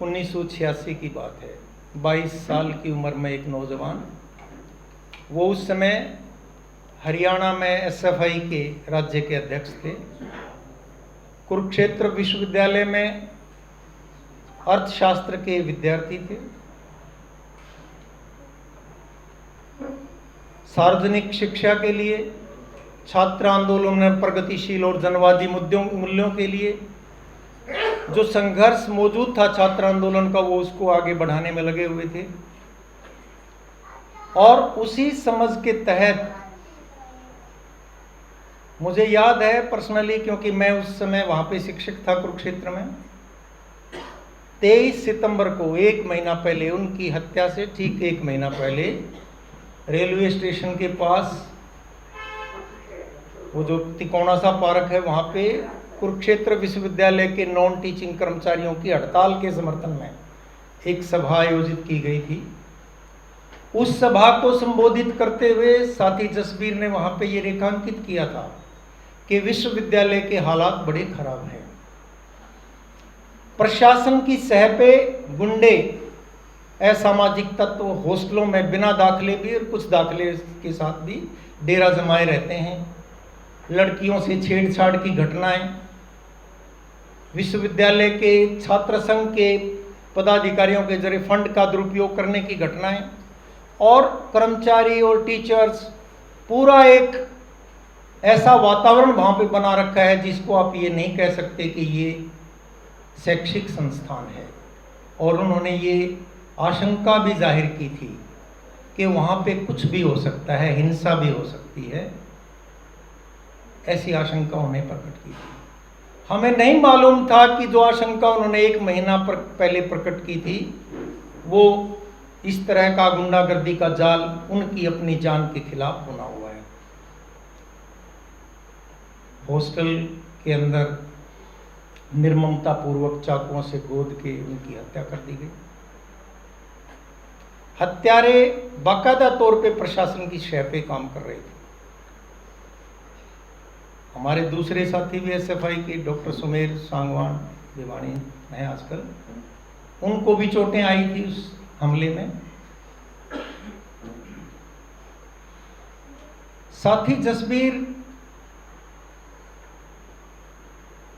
1986 की बात है। 22 साल की उम्र में एक नौजवान, वो उस समय हरियाणा में एसएफआई के राज्य के अध्यक्ष थे। कुरुक्षेत्र विश्वविद्यालय में अर्थशास्त्र के विद्यार्थी थे। सार्वजनिक शिक्षा के लिए, छात्र आंदोलन में प्रगतिशील और जनवादी मूल्यों के लिए जो संघर्ष मौजूद था छात्र आंदोलन का, वो उसको आगे बढ़ाने में लगे हुए थे। और उसी समझ के तहत मुझे याद है पर्सनली, क्योंकि मैं उस समय वहां पे शिक्षक था कुरुक्षेत्र में, 23 सितंबर को, एक महीना पहले, उनकी हत्या से ठीक एक महीना पहले, रेलवे स्टेशन के पास वो जो तिकोना सा पार्क है, वहां पे कुरुक्षेत्र विश्वविद्यालय के नॉन टीचिंग कर्मचारियों की हड़ताल के समर्थन में एक सभा आयोजित की गई थी। उस सभा को संबोधित करते हुए साथी जसबीर ने वहां पे ये रेखांकित किया था कि विश्वविद्यालय के हालात बड़े खराब हैं। प्रशासन की सह पे गुंडे, असामाजिक तत्व हॉस्टलों में बिना दाखिले भी और कुछ दाखिले के साथ भी डेरा जमाए रहते हैं। लड़कियों से छेड़छाड़ की घटनाएं, विश्वविद्यालय के छात्र संघ के पदाधिकारियों के जरिए फंड का दुरुपयोग करने की घटनाएं, और कर्मचारी और टीचर्स, पूरा एक ऐसा वातावरण वहां पे बना रखा है जिसको आप ये नहीं कह सकते कि ये शैक्षिक संस्थान है। और उन्होंने ये आशंका भी जाहिर की थी कि वहां पे कुछ भी हो सकता है, हिंसा भी हो सकती है, ऐसी आशंका उन्हें प्रकट की थी। हमें नहीं मालूम था कि जो आशंका उन्होंने एक महीना पहले प्रकट की थी, वो इस तरह का गुंडागर्दी का जाल उनकी अपनी जान के खिलाफ बना हुआ है। हॉस्टल के अंदर निर्ममता पूर्वक चाकुओं से गोद के उनकी हत्या कर दी गई। हत्यारे बाकायदा तौर पे प्रशासन की शह पे काम कर रहे थे। हमारे दूसरे साथी भी एसएफआई के डॉक्टर सुमेर सांगवान भिवानी हैं आजकल, उनको भी चोटें आई थी उस हमले में। साथी जसबीर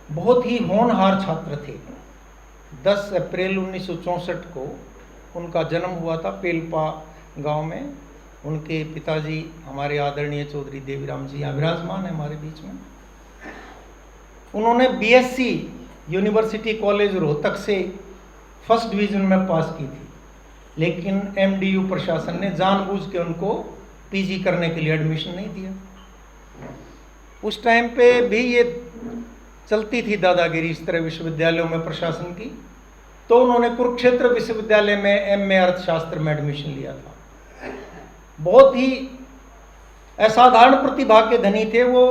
बहुत ही होनहार छात्र थे। 10 अप्रैल 1964 को उनका जन्म हुआ था पेलपा गांव में। उनके पिताजी हमारे आदरणीय चौधरी देवीराम जी यहाँ विराजमान है हमारे बीच में। उन्होंने बीएससी यूनिवर्सिटी कॉलेज रोहतक से फर्स्ट डिवीजन में पास की थी, लेकिन एमडीयू प्रशासन ने जानबूझ के उनको पीजी करने के लिए एडमिशन नहीं दिया। उस टाइम पे भी ये चलती थी दादागिरी इस तरह विश्वविद्यालयों में प्रशासन की। तो उन्होंने कुरुक्षेत्र विश्वविद्यालय में एमए अर्थशास्त्र में एडमिशन लिया था। बहुत ही असाधारण प्रतिभा के धनी थे वो।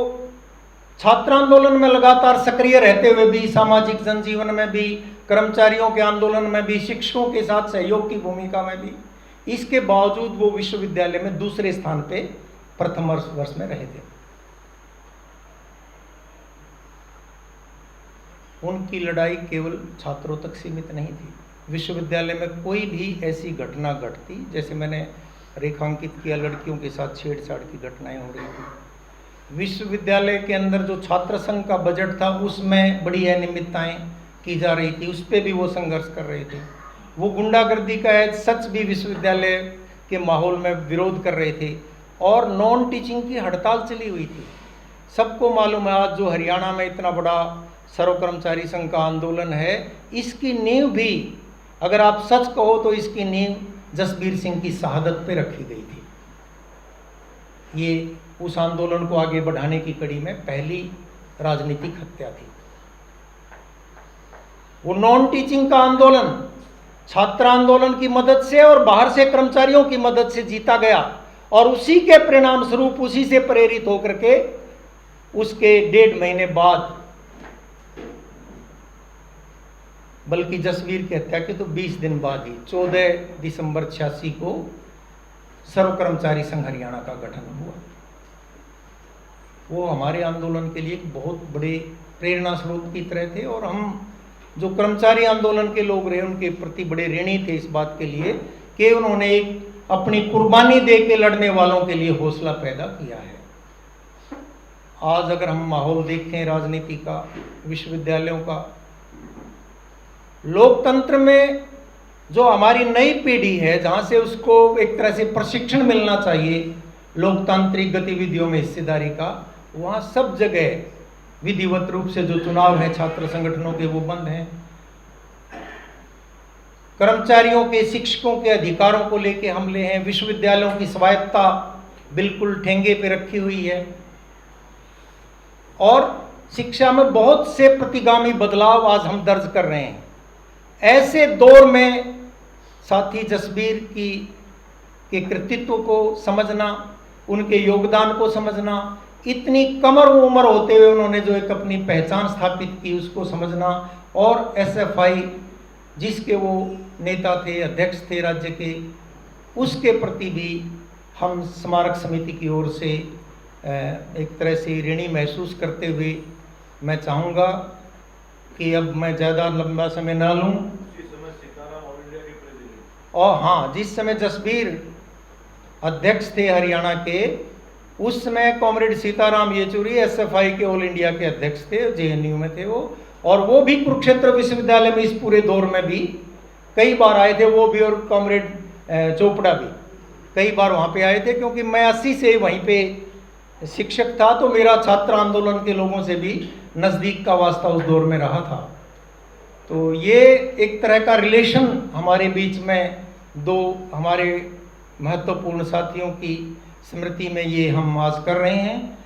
छात्र आंदोलन में लगातार सक्रिय रहते हुए भी, सामाजिक जनजीवन में भी, कर्मचारियों के आंदोलन में भी, शिक्षकों के साथ सहयोग की भूमिका में भी, इसके बावजूद वो विश्वविद्यालय में दूसरे स्थान पे प्रथम वर्ष में रहे थे। उनकी लड़ाई केवल छात्रों तक सीमित नहीं थी। विश्वविद्यालय में कोई भी ऐसी घटना घटती, जैसे मैंने रेखांकित किया, लड़कियों के साथ छेड़छाड़ की घटनाएं हो रही थी। विश्वविद्यालय के अंदर जो छात्र संघ का बजट था उसमें बड़ी अनियमितताएं की जा रही थी, उस पर भी वो संघर्ष कर रहे थे। वो गुंडागर्दी का सच भी विश्वविद्यालय के माहौल में विरोध कर रहे थे, और नॉन टीचिंग की हड़ताल चली हुई थी। सबको मालूम है आज जो हरियाणा में इतना बड़ा सर्व कर्मचारी संघ का आंदोलन है, इसकी नींव भी, अगर आप सच कहो तो इसकी नींव जसबीर सिंह की शहादत पे रखी गई थी। ये उस आंदोलन को आगे बढ़ाने की कड़ी में पहली राजनीतिक हत्या थी। वो नॉन टीचिंग का आंदोलन छात्र आंदोलन की मदद से और बाहर से कर्मचारियों की मदद से जीता गया, और उसी के परिणाम स्वरूप, उसी से प्रेरित होकर के उसके 1.5 महीने बाद, बल्कि जसबीर की हत्या के तो 20 दिन बाद ही 14 दिसंबर 86 को सर्व कर्मचारी संघ हरियाणा का गठन हुआ। वो हमारे आंदोलन के लिए एक बहुत बड़े प्रेरणा स्रोत की तरह थे, और हम जो कर्मचारी आंदोलन के लोग रहे उनके प्रति बड़े ऋणी थे इस बात के लिए कि उन्होंने एक अपनी कुर्बानी दे के लड़ने वालों के लिए हौसला पैदा किया है। आज अगर हम माहौल देखें राजनीति का, विश्वविद्यालयों का, लोकतंत्र में जो हमारी नई पीढ़ी है, जहाँ से उसको एक तरह से प्रशिक्षण मिलना चाहिए लोकतांत्रिक गतिविधियों में हिस्सेदारी का, वहाँ सब जगह विधिवत रूप से जो चुनाव है छात्र संगठनों के वो बंद हैं। कर्मचारियों के, शिक्षकों के अधिकारों को लेके हमले हैं। विश्वविद्यालयों की स्वायत्तता बिल्कुल ठेंगे पे रखी हुई है और शिक्षा में बहुत से प्रतिगामी बदलाव आज हम दर्ज कर रहे हैं। ऐसे दौर में साथी जसबीर के कृतित्व को समझना, उनके योगदान को समझना, इतनी कम उम्र होते हुए उन्होंने जो एक अपनी पहचान स्थापित की उसको समझना, और एसएफआई जिसके वो नेता थे, अध्यक्ष थे राज्य के, उसके प्रति भी हम स्मारक समिति की ओर से एक तरह से ऋणी महसूस करते हुए मैं चाहूँगा कि अब मैं ज़्यादा लंबा समय ना लूँ। और हाँ, जिस समय जसबीर अध्यक्ष थे हरियाणा के, उस समय कॉमरेड सीताराम येचुरी एसएफआई के ऑल इंडिया के अध्यक्ष थे, जेएनयू में थे वो, और वो भी कुरुक्षेत्र विश्वविद्यालय में इस पूरे दौर में भी कई बार आए थे, वो भी, और कॉमरेड चोपड़ा भी कई बार वहाँ पे आए थे, क्योंकि मैं 80 से वहीं पे शिक्षक था, तो मेरा छात्र आंदोलन के लोगों से भी नज़दीक का वास्ता उस दौर में रहा था। तो ये एक तरह का रिलेशन हमारे बीच में दो हमारे महत्वपूर्ण साथियों की स्मृति में ये हम आज कर रहे हैं।